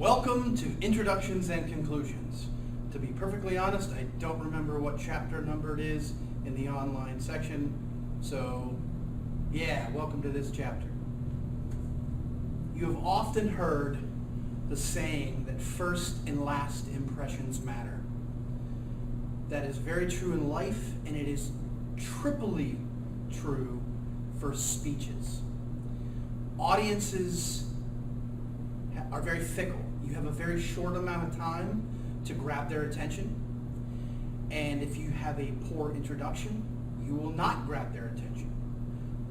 Welcome to Introductions and Conclusions. To be perfectly honest, I don't remember what chapter number it is in the online section, so yeah, welcome to this chapter. You have often heard the saying that first and last impressions matter. That is very true in life, and it is triply true for speeches. Audiences are very fickle. You have a very short amount of time to grab their attention, and if you have a poor introduction, you will not grab their attention.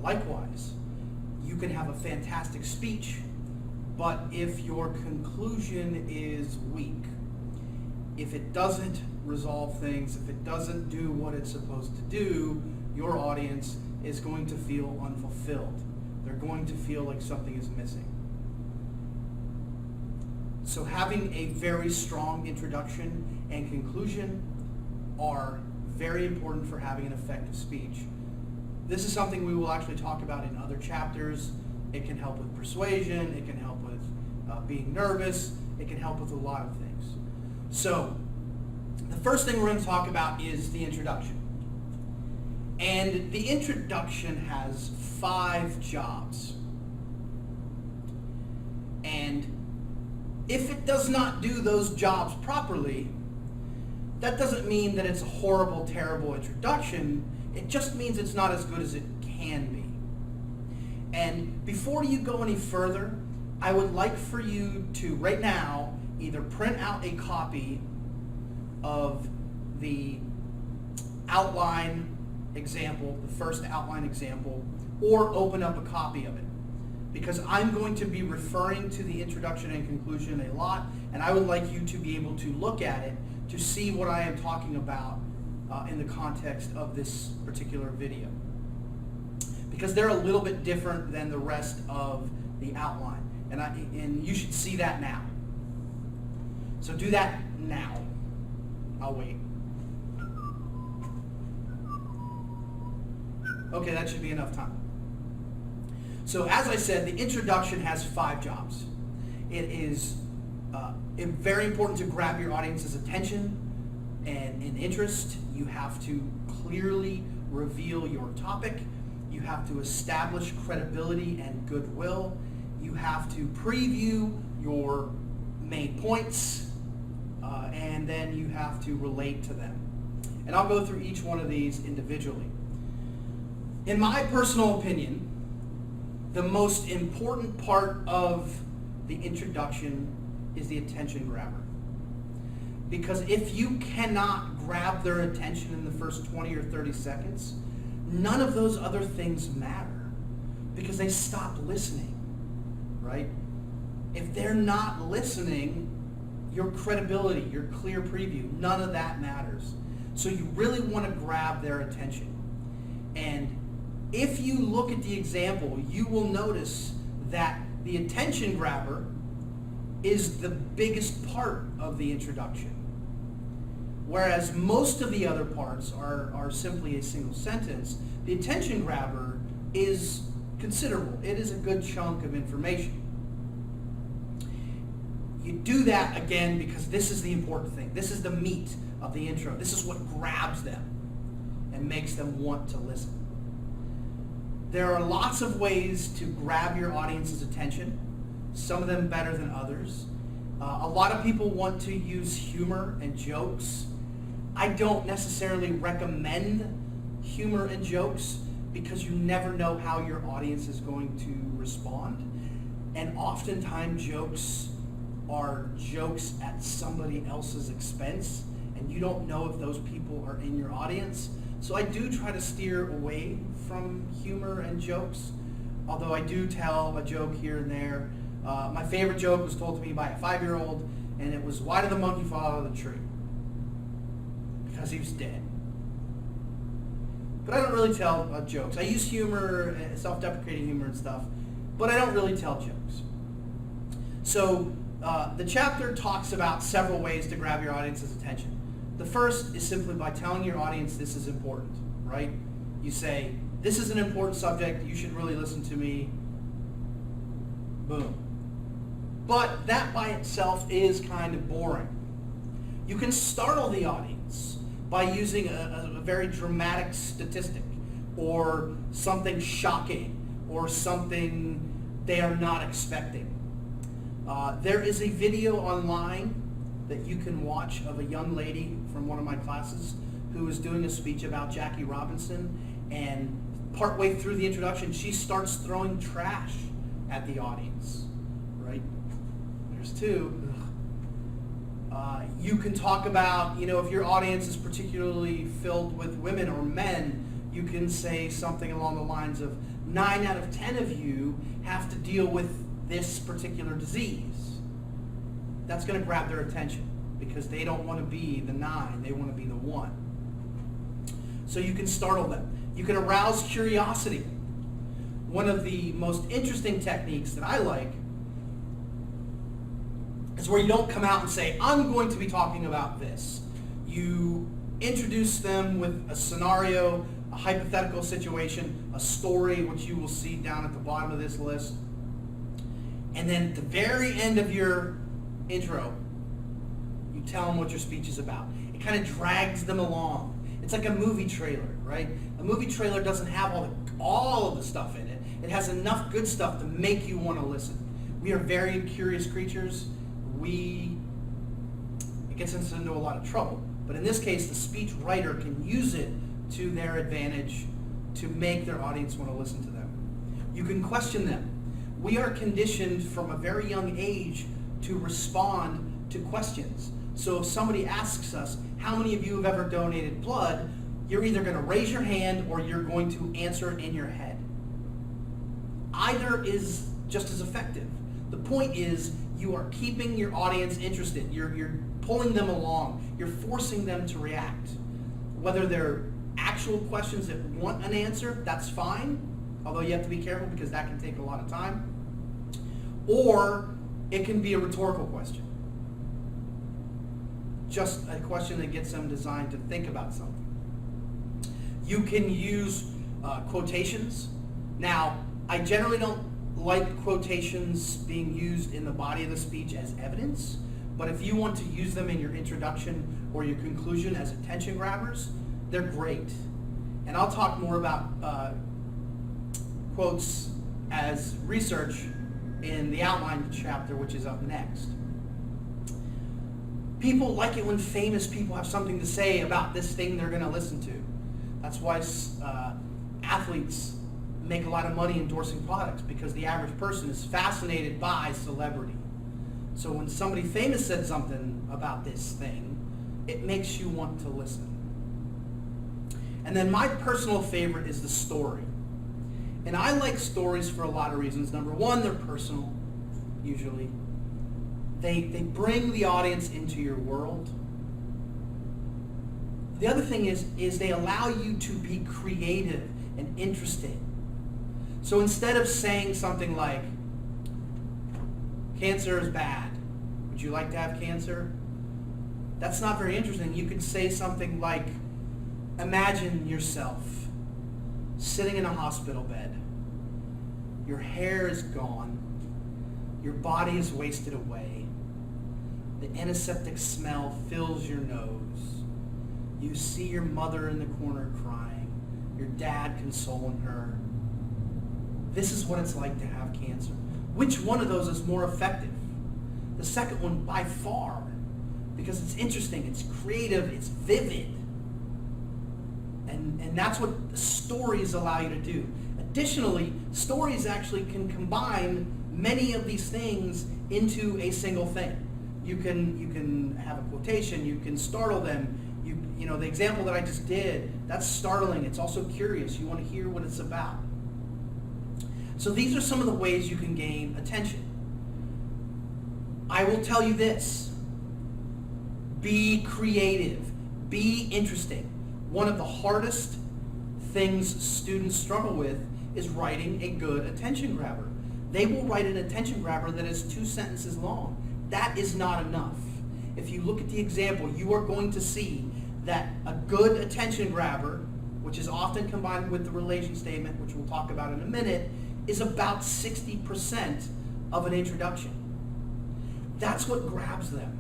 Likewise, you can have a fantastic speech, but if your conclusion is weak, if it doesn't resolve things, if it doesn't do what it's supposed to do, your audience is going to feel unfulfilled. They're going to feel like something is missing. So having a very strong introduction and conclusion are very important for having an effective speech. This is something we will actually talk about in other chapters. It can help with persuasion, it can help with being nervous, it can help with a lot of things. So the first thing we're going to talk about is the introduction. And the introduction has 5 jobs. And if it does not do those jobs properly, that doesn't mean that it's a horrible, terrible introduction. It just means it's not as good as it can be. And before you go any further, I would like for you to, right now, either print out a copy of the outline example, the first outline example, or open up a copy of it. Because I'm going to be referring to the introduction and conclusion a lot, and I would like you to be able to look at it to see what I am talking about in the context of this particular video. Because they're a little bit different than the rest of the outline, and you should see that now. So do that now. I'll wait. Okay, that should be enough time. So as I said, the introduction has 5 jobs. It is very important to grab your audience's attention and interest. You have to clearly reveal your topic. You have to establish credibility and goodwill. You have to preview your main points, and then you have to relate to them. And I'll go through each one of these individually. In my personal opinion, the most important part of the introduction is the attention grabber. Because if you cannot grab their attention in the first 20 or 30 seconds, none of those other things matter because they stop listening, right? If they're not listening, your credibility, your clear preview, none of that matters. So you really want to grab their attention. And if you look at the example, you will notice that the attention grabber is the biggest part of the introduction. Whereas most of the other parts are simply a single sentence, the attention grabber is considerable. It is a good chunk of information. You do that again because this is the important thing. This is the meat of the intro. This is what grabs them and makes them want to listen. There are lots of ways to grab your audience's attention, some of them better than others. A lot of people want to use humor and jokes. I don't necessarily recommend humor and jokes because you never know how your audience is going to respond. And oftentimes jokes are jokes at somebody else's expense, and you don't know if those people are in your audience. So I do try to steer away from humor and jokes, although I do tell a joke here and there. My favorite joke was told to me by a 5-year-old, and it was, why did the monkey fall out of the tree? Because he was dead. But I don't really tell jokes. I use humor, self-deprecating humor and stuff, but I don't really tell jokes. So the chapter talks about several ways to grab your audience's attention. The first is simply by telling your audience this is important, right? You say, this is an important subject, you should really listen to me. Boom. but that by itself is kind of boring. You can startle the audience by using a very dramatic statistic or something shocking or something they are not expecting. There is a video online that you can watch of a young lady from one of my classes who is doing a speech about Jackie Robinson, and partway through the introduction, she starts throwing trash at the audience, right? There's two. You can talk about, if your audience is particularly filled with women or men, you can say something along the lines of 9 out of 10 of you have to deal with this particular disease. That's going to grab their attention because they don't want to be the 9, they want to be the 1. So you can startle them. You can arouse curiosity. One of the most interesting techniques that I like is where you don't come out and say, I'm going to be talking about this. You introduce them with a scenario, a hypothetical situation, a story, which you will see down at the bottom of this list. And then at the very end of your intro, you tell them what your speech is about. It kind of drags them along. It's like a movie trailer, right? A movie trailer doesn't have all of the stuff in it. It has enough good stuff to make you want to listen. We are very curious creatures. It gets us into a lot of trouble. But in this case, the speech writer can use it to their advantage to make their audience want to listen to them. You can question them. We are conditioned from a very young age to respond to questions. So if somebody asks us, how many of you have ever donated blood, you're either going to raise your hand or you're going to answer it in your head. Either is just as effective. The point is, you are keeping your audience interested. You're pulling them along. You're forcing them to react. Whether they're actual questions that want an answer, that's fine, although you have to be careful because that can take a lot of time. Or it can be a rhetorical question. Just a question that gets them designed to think about something. You can use quotations. Now, I generally don't like quotations being used in the body of the speech as evidence, but if you want to use them in your introduction or your conclusion as attention grabbers, they're great. And I'll talk more about quotes as research in the outline chapter, which is up next. People like it when famous people have something to say about this thing they're going to listen to. That's why athletes make a lot of money endorsing products, because the average person is fascinated by celebrity. So when somebody famous said something about this thing, it makes you want to listen. And then my personal favorite is the story. And I like stories for a lot of reasons. Number one, they're personal, usually. They bring the audience into your world. The other thing is they allow you to be creative and interesting. So instead of saying something like, cancer is bad, would you like to have cancer? That's not very interesting. You could say something like, imagine yourself sitting in a hospital bed. Your hair is gone. Your body is wasted away. The antiseptic smell fills your nose. You see your mother in the corner crying. Your dad consoling her. This is what it's like to have cancer. Which one of those is more effective? The second one by far, because it's interesting, it's creative, it's vivid. And that's what stories allow you to do. Additionally, stories actually can combine many of these things into a single thing. You can have a quotation, you can startle them. You know, the example that I just did, that's startling. It's also curious. You want to hear what it's about. So these are some of the ways you can gain attention. I will tell you this. Be creative. Be interesting. One of the hardest things students struggle with is writing a good attention grabber. They will write an attention grabber that is 2 sentences long. That is not enough. If you look at the example, you are going to see that a good attention grabber, which is often combined with the relation statement, which we'll talk about in a minute, is about 60% of an introduction. That's what grabs them.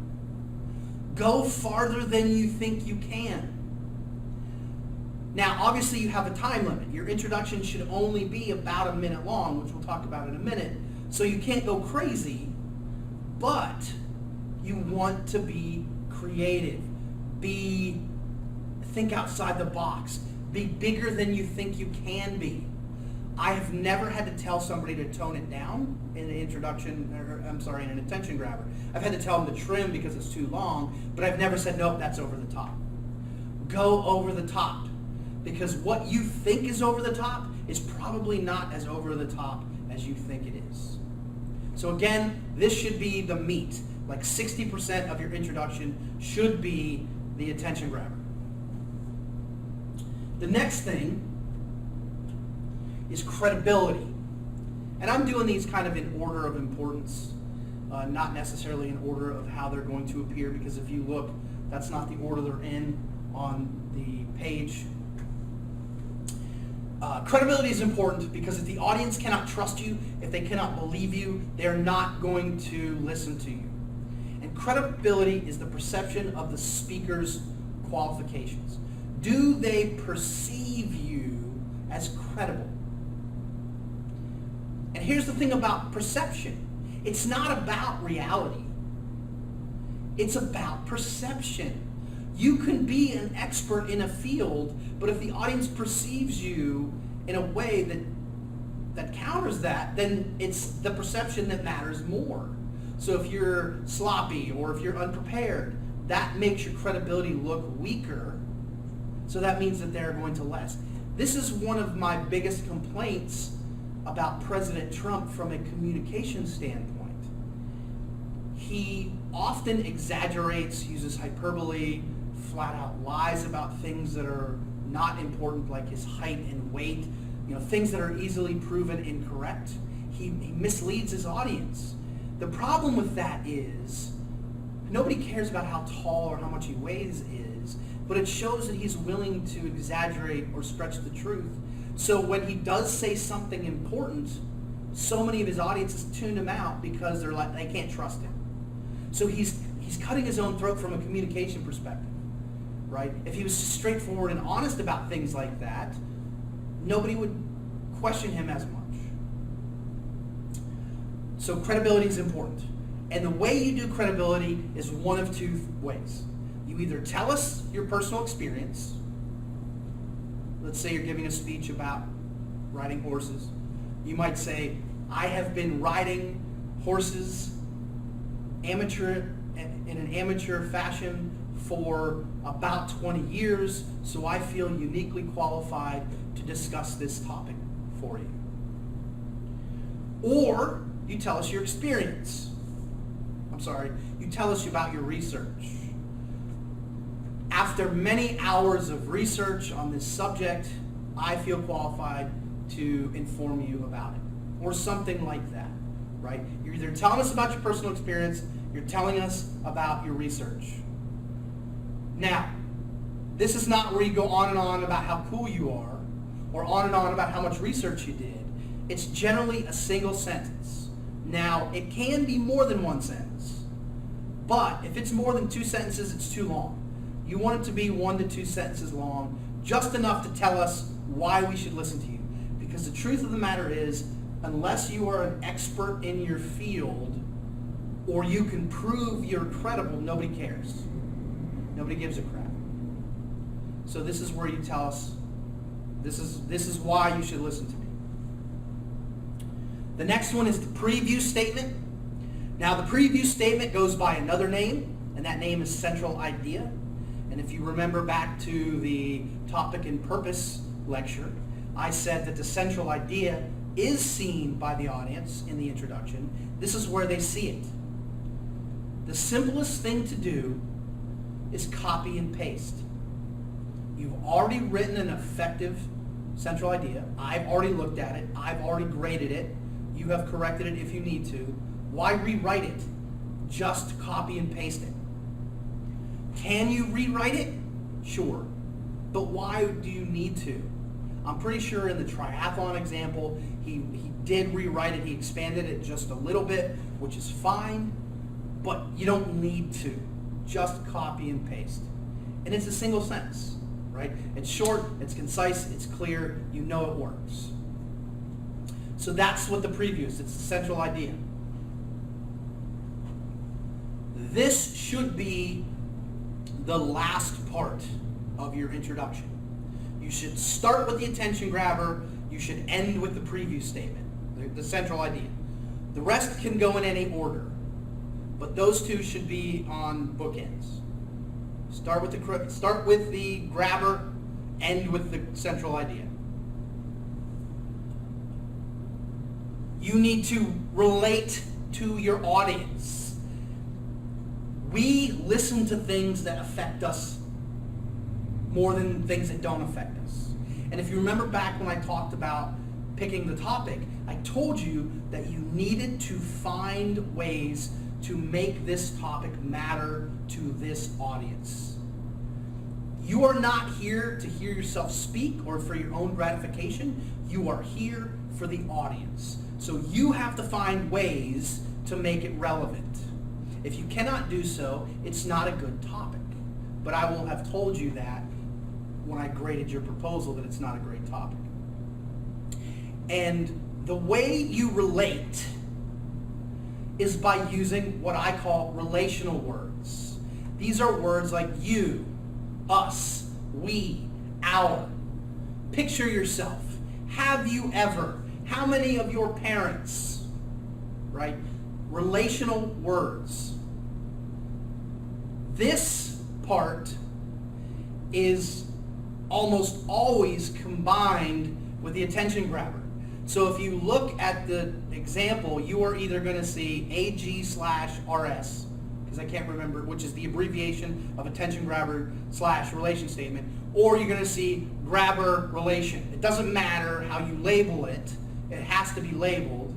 Go farther than you think you can. Now, obviously, you have a time limit. Your introduction should only be about a minute long, which we'll talk about in a minute. So you can't go crazy, but you want to be creative. Think outside the box. Be bigger than you think you can be. I have never had to tell somebody to tone it down in an introduction, in an attention grabber. I've had to tell them to trim because it's too long, but I've never said, nope, that's over the top. Go over the top, because what you think is over the top is probably not as over the top as you think it is. So again, this should be the meat. Like 60% of your introduction should be the attention grabber. The next thing is credibility. And I'm doing these kind of in order of importance, not necessarily in order of how they're going to appear, because if you look, that's not the order they're in on the page. Credibility is important because if the audience cannot trust you, if they cannot believe you, they're not going to listen to you. And credibility is the perception of the speaker's qualifications. Do they perceive you as credible? And here's the thing about perception. It's not about reality. It's about perception. You can be an expert in a field, but if the audience perceives you in a way that counters that, then it's the perception that matters more. So if you're sloppy or if you're unprepared, that makes your credibility look weaker. So that means that they're going to less. This is one of my biggest complaints about President Trump from a communication standpoint. He often exaggerates, uses hyperbole, flat out lies about things that are not important, like his height and weight, things that are easily proven incorrect. He misleads his audience. The problem with that is nobody cares about how tall or how much he weighs is, but it shows that he's willing to exaggerate or stretch the truth. So when he does say something important, so many of his audiences tune him out because they can't trust him. So he's cutting his own throat from a communication perspective, right? If he was straightforward and honest about things like that, nobody would question him as much. So credibility is important. And the way you do credibility is one of two ways. You either tell us your personal experience. Let's say you're giving a speech about riding horses. You might say, I have been riding horses in an amateur fashion for about 20 years, so I feel uniquely qualified to discuss this topic for you. Or you tell us your experience. You tell us about your research. After many hours of research on this subject, I feel qualified to inform you about it. Or something like that, right? You're either telling us about your personal experience, you're telling us about your research. Now, this is not where you go on and on about how cool you are, or on and on about how much research you did. It's generally a single sentence. Now, it can be more than one sentence, but if it's more than two sentences, it's too long. You want it to be 1 to 2 sentences long, just enough to tell us why we should listen to you. Because the truth of the matter is, unless you are an expert in your field, or you can prove you're credible, nobody cares. Nobody gives a crap. So this is where you tell us, this is why you should listen to me. The next one is the preview statement. Now the preview statement goes by another name, and that name is central idea. And if you remember back to the topic and purpose lecture, I said that the central idea is seen by the audience in the introduction. This is where they see it. The simplest thing to do is copy and paste. You've already written an effective central idea. I've already looked at it. I've already graded it. You have corrected it if you need to. Why rewrite it? Just copy and paste it. Can you rewrite it? Sure. But why do you need to? I'm pretty sure in the triathlon example, he did rewrite it. He expanded it just a little bit, which is fine. but you don't need to. Just copy and paste. And it's a single sentence, right? It's short, it's concise, it's clear, you know it works. So that's what the preview is. It's the central idea. This should be the last part of your introduction. You should start with the attention grabber. You should end with the preview statement, the central idea. The rest can go in any order, but those two should be on bookends. Start with the grabber, end with the central idea. You need to relate to your audience. We listen to things that affect us more than things that don't affect us. And if you remember back when I talked about picking the topic, I told you that you needed to find ways to make this topic matter to this audience. You are not here to hear yourself speak or for your own gratification. You are here for the audience. So you have to find ways to make it relevant. If you cannot do so, it's not a good topic. But I will have told you that when I graded your proposal that it's not a great topic. And the way you relate is by using what I call relational words. These are words like you, us, we, our. Picture yourself. Have you ever? How many of your parents? Right? Relational words. This part is almost always combined with the attention grabber. So if you look at the example, you are either going to see AG/RS, because I can't remember, which is the abbreviation of attention grabber / relation statement, or you're going to see grabber relation. It doesn't matter how you label it. It has to be labeled,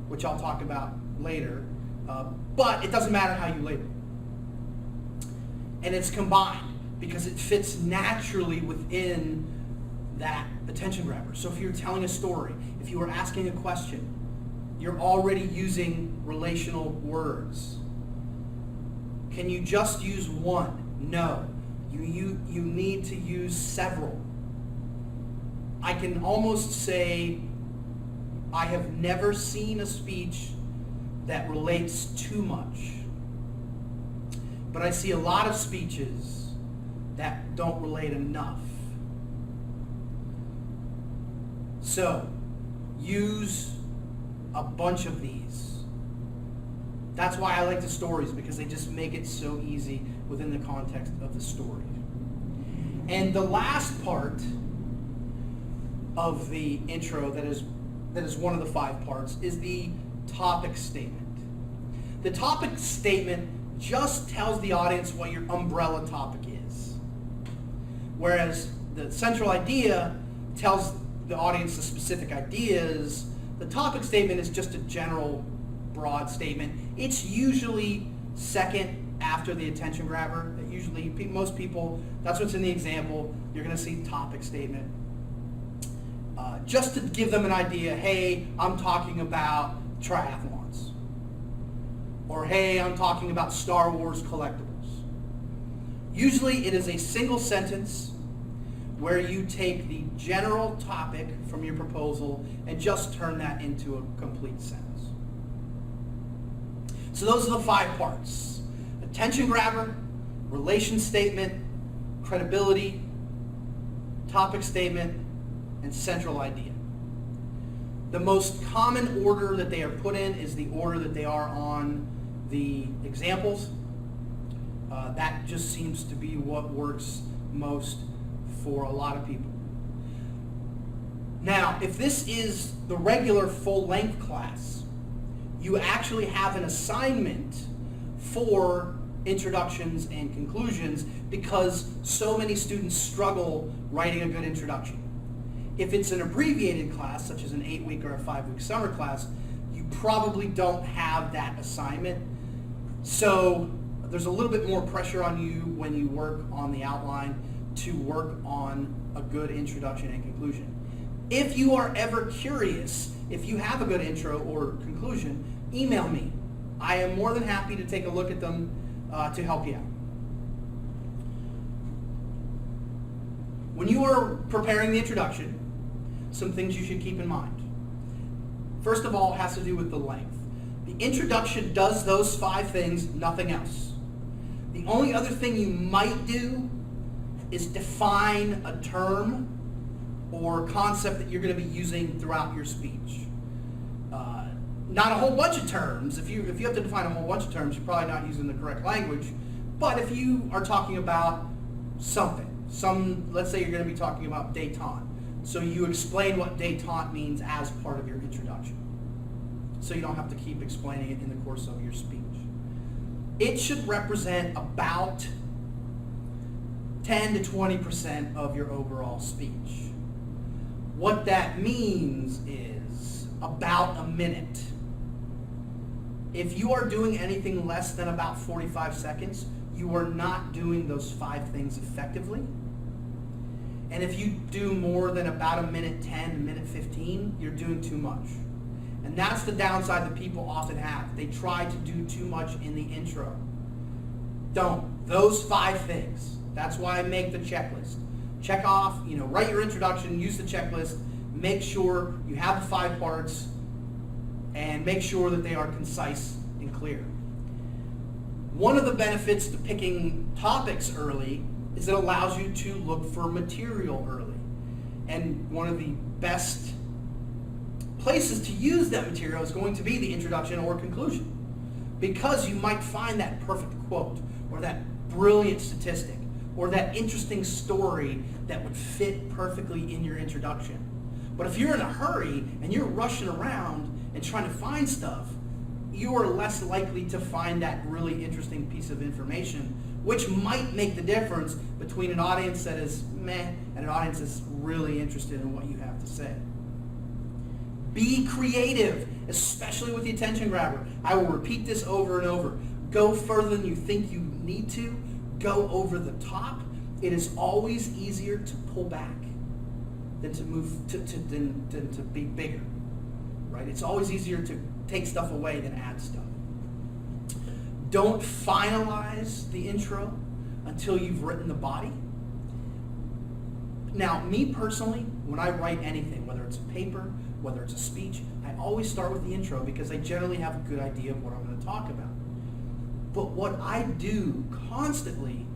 which I'll talk about later, but it doesn't matter how you label it. And it's combined because it fits naturally within that attention grabber. So if you're telling a story, if you are asking a question, you're already using relational words. Can you just use one? No. You need to use several. I can almost say I have never seen a speech that relates too much. But I see a lot of speeches that don't relate enough. So, use a bunch of these. That's why I like the stories, because they just make it so easy within the context of the story. And the last part of the intro that is one of the 5 parts is the topic statement. The topic statement just tells the audience what your umbrella topic is. Whereas the central idea tells the audience the specific ideas. The topic statement is just a general, broad statement. It's usually second after the attention grabber. Usually, most people, that's what's in the example. You're going to see topic statement. Just to give them an idea, hey, I'm talking about triathlons. Or hey, I'm talking about Star Wars collectibles. Usually it is a single sentence where you take the general topic from your proposal and just turn that into a complete sentence. So those are the 5 parts. Attention grabber, relation statement, credibility, topic statement, and central idea. The most common order that they are put in is the order that they are on the examples. That just seems to be what works most for a lot of people. Now, if this is the regular full-length class, you actually have an assignment for introductions and conclusions because so many students struggle writing a good introduction. If it's an abbreviated class, such as an 8-week or a 5-week summer class, you probably don't have that assignment. So there's a little bit more pressure on you when you work on the outline to work on a good introduction and conclusion. If you are ever curious, if you have a good intro or conclusion, email me. I am more than happy to take a look at them to help you out. When you are preparing the introduction, some things you should keep in mind. First of all, it has to do with the length. The introduction does those 5 things, nothing else. The only other thing you might do is define a term or concept that you're going to be using throughout your speech. Not a whole bunch of terms. If you have to define a whole bunch of terms, you're probably not using the correct language. But if you are talking about something, let's say you're going to be talking about détente. So you explain what détente means as part of your introduction. So you don't have to keep explaining it in the course of your speech. It should represent about 10 to 20% of your overall speech. What that means is about a minute. If you are doing anything less than about 45 seconds, you are not doing those 5 things effectively. And if you do more than about a minute 10, a minute 15, you're doing too much. And that's the downside that people often have. They try to do too much in the intro. Don't. Those 5 things. That's why I make the checklist. Check off, write your introduction, use the checklist, make sure you have the 5 parts, and make sure that they are concise and clear. One of the benefits to picking topics early is it allows you to look for material early. And one of the best places to use that material is going to be the introduction or conclusion, because you might find that perfect quote or that brilliant statistic or that interesting story that would fit perfectly in your introduction. But if you're in a hurry and you're rushing around and trying to find stuff, you are less likely to find that really interesting piece of information, which might make the difference between an audience that is meh and an audience that's really interested in what you have to say. Be creative, especially with the attention grabber. I will repeat this over and over. Go further than you think you need to. Go over the top. It is always easier to pull back than to move than to be bigger. Right? It's always easier to take stuff away than add stuff. Don't finalize the intro until you've written the body. Now, me personally, when I write anything, whether it's a paper, whether it's a speech, I always start with the intro because I generally have a good idea of what I'm going to talk about. But what I do constantly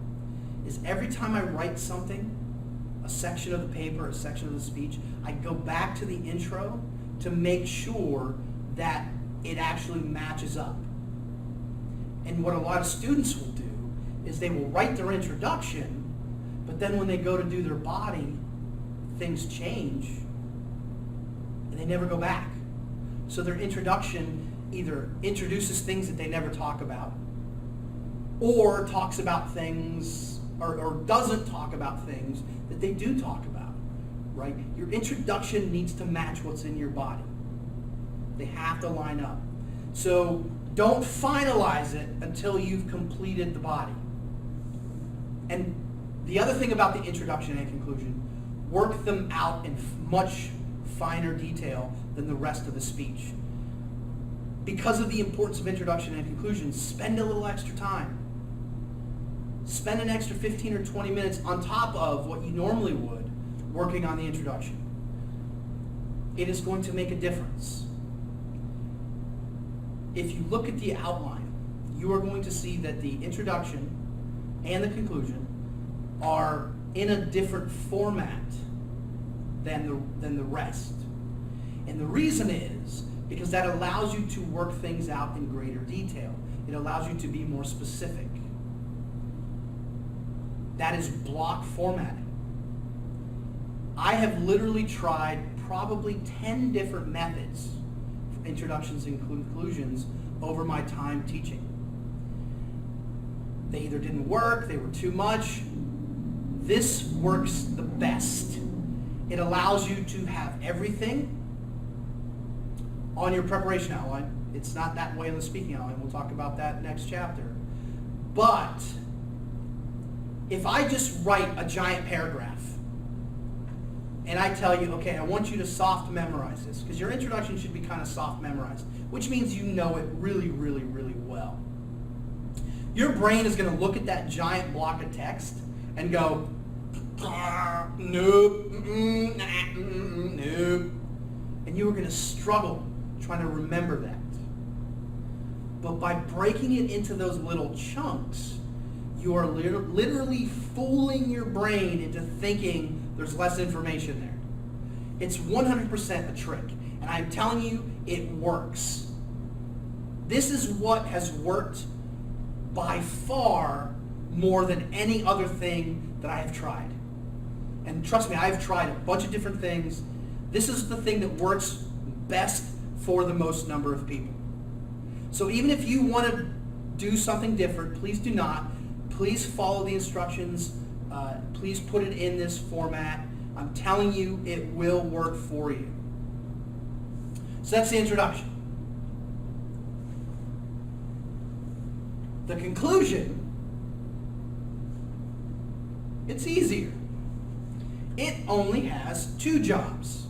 is every time I write something, a section of the paper, a section of the speech, I go back to the intro to make sure that it actually matches up. And what a lot of students will do is they will write their introduction, but then when they go to do their body, things change, and they never go back. So their introduction either introduces things that they never talk about, or talks about things, or doesn't talk about things that they do talk about, right? Your introduction needs to match what's in your body. They have to line up. So don't finalize it until you've completed the body. And the other thing about the introduction and conclusion, work them out in much finer detail than the rest of the speech. Because of the importance of introduction and conclusion, spend a little extra time. Spend an extra 15 or 20 minutes on top of what you normally would working on the introduction. It is going to make a difference. If you look at the outline, you are going to see that the introduction and the conclusion are in a different format than the rest. And the reason is because that allows you to work things out in greater detail. It allows you to be more specific. That is block formatting. I have literally tried probably 10 different methods for introductions and conclusions over my time teaching. They either didn't work, they were too much. This works the best. It allows you to have everything on your preparation outline. It's not that way on the speaking outline. We'll talk about that next chapter. But if I just write a giant paragraph and I tell you, okay, I want you to soft memorize this, because your introduction should be kind of soft memorized, which means you know it really, really, really well. Your brain is going to look at that giant block of text and go, nope, nope. And you are going to struggle trying to remember that. But by breaking it into those little chunks, you are literally fooling your brain into thinking there's less information there. It's 100% a trick. And I'm telling you, it works. This is what has worked by far more than any other thing that I have tried. And trust me, I've tried a bunch of different things. This is the thing that works best for the most number of people. So even if you want to do something different, please do not. Please follow the instructions. Please put it in this format. I'm telling you, it will work for you. So that's the introduction. The conclusion, it's easier. It only has 2 jobs.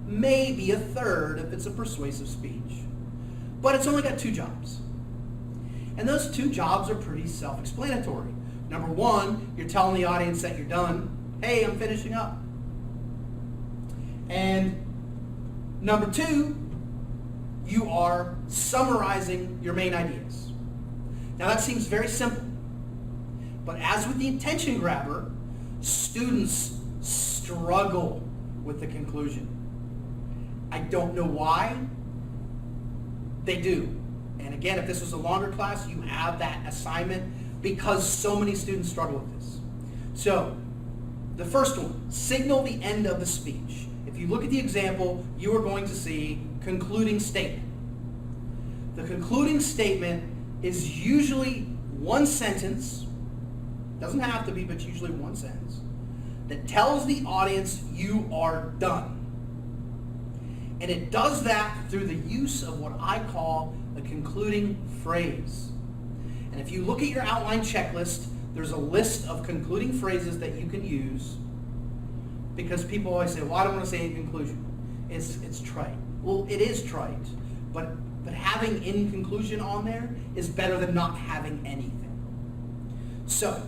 Maybe a third if it's a persuasive speech. But it's only got 2 jobs. And those 2 jobs are pretty self-explanatory. Number 1, you're telling the audience that you're done. Hey, I'm finishing up. And number 2, you are summarizing your main ideas. Now that seems very simple. But as with the attention grabber, students struggle with the conclusion. I don't know why. They do. And again, if this was a longer class, you have that assignment because so many students struggle with this. So, the first one, signal the end of the speech. If you look at the example, you are going to see concluding statement. The concluding statement is usually one sentence, doesn't have to be, but usually one sentence, that tells the audience you are done. And it does that through the use of what I call a concluding phrase. And if you look at your outline checklist, there's a list of concluding phrases that you can use, because people always say, well, I don't want to say in conclusion. It's trite. Well, it is trite, but having in conclusion on there is better than not having anything. So,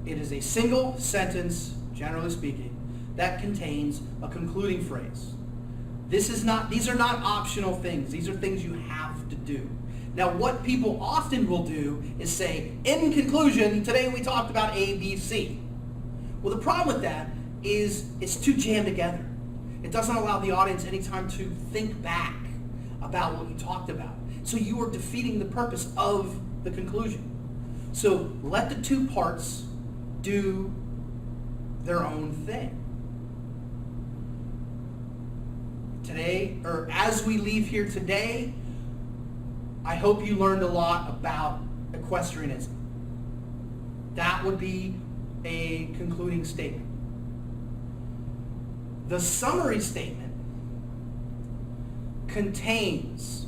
it is a single sentence, generally speaking, that contains a concluding phrase. These are not optional things. These are things you have to do. Now, what people often will do is say, in conclusion, today we talked about A, B, C. Well, the problem with that is it's too jammed together. It doesn't allow the audience any time to think back about what you talked about. So you are defeating the purpose of the conclusion. So let the 2 parts do their own thing. Today, or as we leave here today, I hope you learned a lot about equestrianism. That would be a concluding statement. The summary statement contains,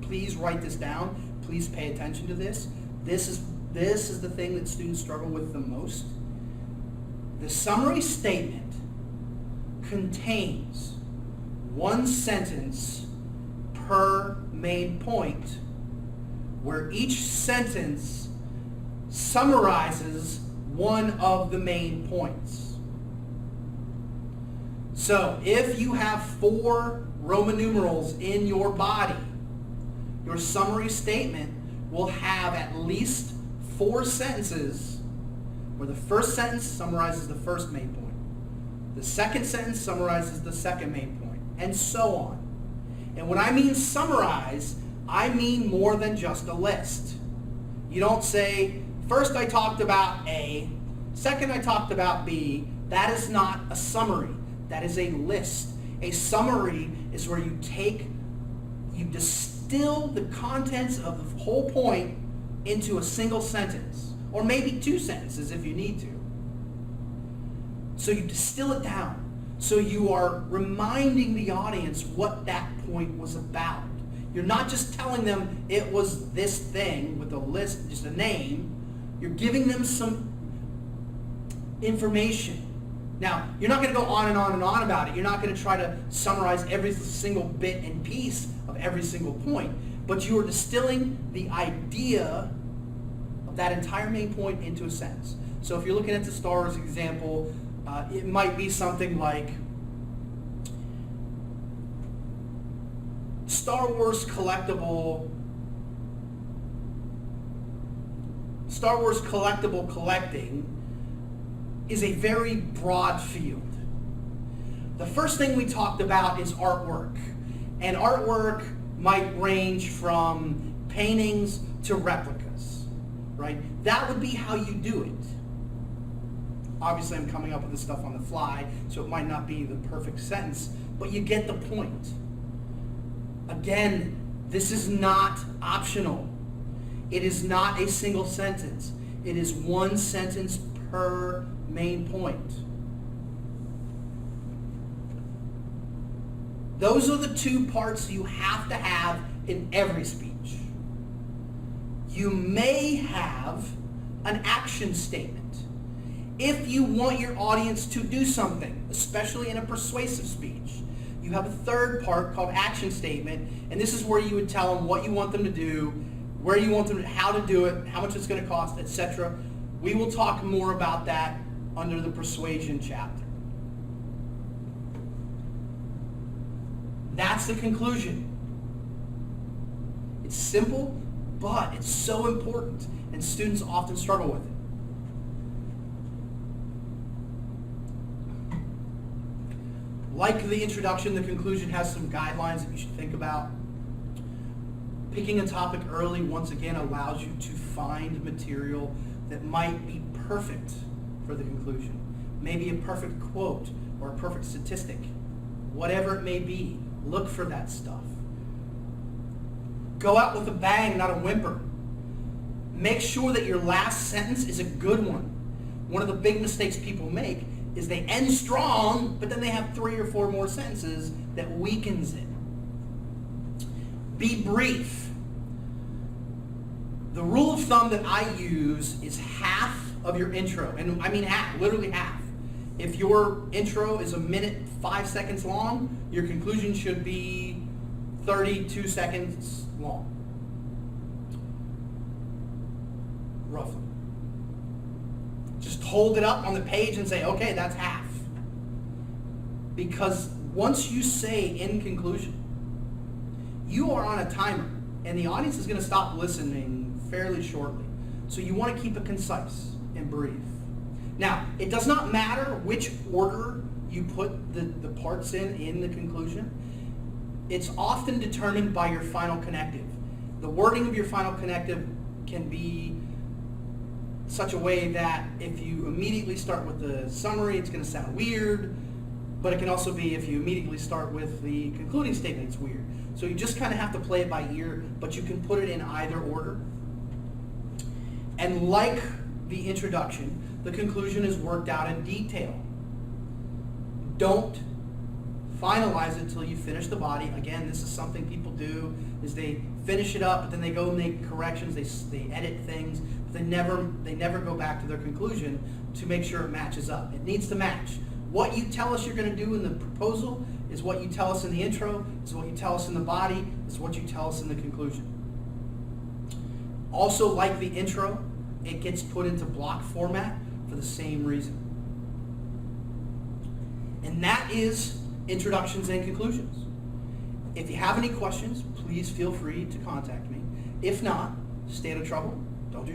please write this down, please pay attention to this. This is the thing that students struggle with the most. The summary statement contains one sentence per main point, where each sentence summarizes one of the main points. So if you have 4 Roman numerals in your body, your summary statement will have at least 4 sentences where the first sentence summarizes the first main point. The second sentence summarizes the second main point, and so on. And when I mean summarize, I mean more than just a list. You don't say, first I talked about A, second I talked about B. That is not a summary. That is a list. A summary is where you distill the contents of the whole point into a single sentence, or maybe 2 sentences if you need to. So you distill it down. So you are reminding the audience what that point was about. You're not just telling them it was this thing with a list, just a name. You're giving them some information. Now, you're not going to go on and on and on about it. You're not going to try to summarize every single bit and piece of every single point, but you are distilling the idea of that entire main point into a sentence. So if you're looking at the Star Wars example, it might be something like, Star Wars collectible collecting is a very broad field. The first thing we talked about is artwork. And artwork might range from paintings to replicas, right? That would be how you do it. Obviously, I'm coming up with this stuff on the fly, so it might not be the perfect sentence, but you get the point. Again, this is not optional. It is not a single sentence. It is one sentence per main point. Those are the two parts you have to have in every speech. You may have an action statement. If you want your audience to do something, especially in a persuasive speech, you have a third part called action statement, and this is where you would tell them what you want them to do, where you want them to, how to do it, how much it's going to cost, etc. We will talk more about that under the persuasion chapter. That's the conclusion. It's simple, but it's so important, and students often struggle with it. Like the introduction, the conclusion has some guidelines that you should think about. Picking a topic early, once again, allows you to find material that might be perfect for the conclusion. Maybe a perfect quote or a perfect statistic. Whatever it may be, look for that stuff. Go out with a bang, not a whimper. Make sure that your last sentence is a good one. One of the big mistakes people make is they end strong, but then they have 3 or 4 more sentences that weakens it. Be brief. The rule of thumb that I use is half of your intro, and I mean half, literally half. If your intro is 1 minute 5 seconds long, your conclusion should be 32 seconds long, roughly. Just hold it up on the page and say, okay, that's half. Because once you say in conclusion, you are on a timer, and the audience is going to stop listening fairly shortly. So you want to keep it concise and brief. Now, it does not matter which order you put the parts in the conclusion. It's often determined by your final connective. The wording of your final connective can be such a way that if you immediately start with the summary, it's going to sound weird, but it can also be if you immediately start with the concluding statement, it's weird. So you just kind of have to play it by ear, but you can put it in either order. And like the introduction, the conclusion is worked out in detail. Don't finalize it until you finish the body. Again, this is something people do, is they finish it up, but then they go and make corrections, they edit things, but they never go back to their conclusion to make sure it matches up. It needs to match. What you tell us you're going to do in the proposal is what you tell us in the intro, is what you tell us in the body, is what you tell us in the conclusion. Also, like the intro, it gets put into block format for the same reason. And that is introductions and conclusions. If you have any questions, please feel free to contact me. If not, stay out of trouble.